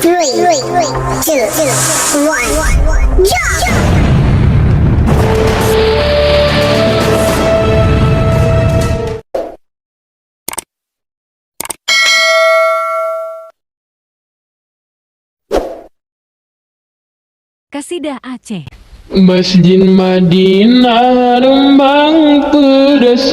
1, jump! Kasidah Aceh. Masjid Madinah rembang persago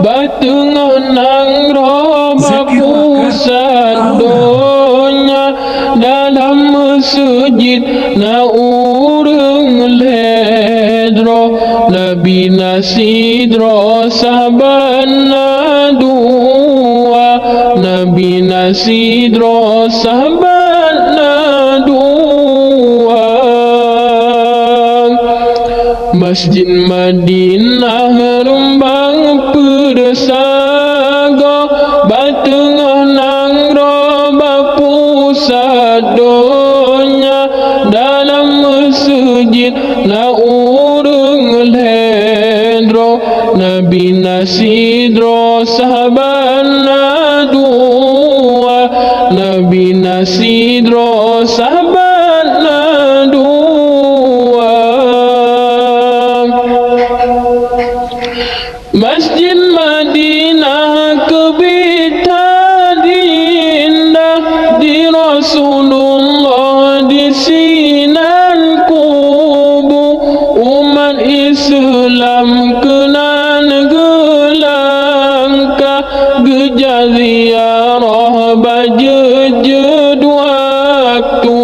batu ngonang roba pusat donya dalam masjid na urung ledro Nabi Nasidro sabana dua Nabi Nasidro sabana dua Masjid Madinah rembang persago batu ngonang roba pusat donya dalam masjid na urung ledro Nabi Nasidro sahabana dua Nabi Nasidro sahabana dua Masjid Madinah kebita dindah di Rasulullah di sinan kubu umat Islam kenan gelangkah gejar ziarah bajejed waktu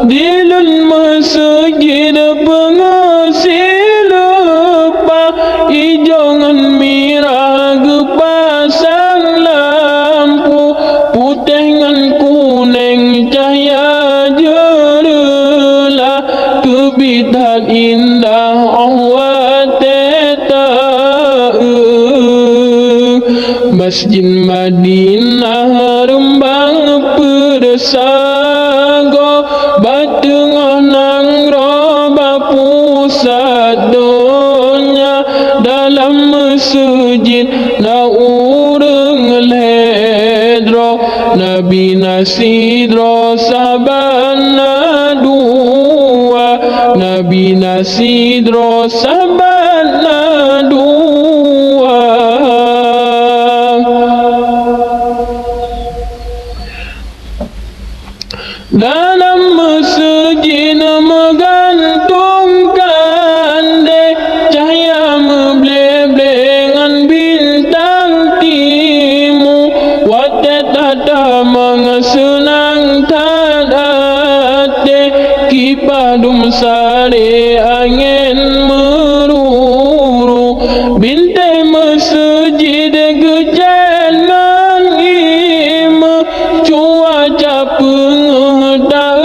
di lun masjid pengasih lepas ijongan mirah gepasang lampu putih ngan kuning cahaya jerlah kebitan indah awat Masjid Madinah rembang persago batu ngonang roba pusat donya dalam masjid na urung ledro Nabi Nasidro sabana dua Nabi Nasidro sabana dua dalam masjid menggantungkan dek cahaya mebleblengan bintang timu watet ada mengesenang tadate kipadum sare angin meruru bintai masjid gejan mangim cuaca pengedah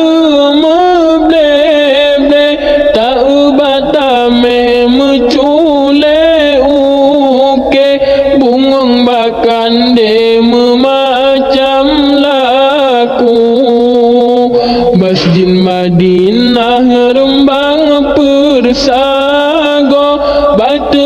meblebe tak batame mencule uke bungong bakan de memacam laku Masjid Madinah rembang persago batu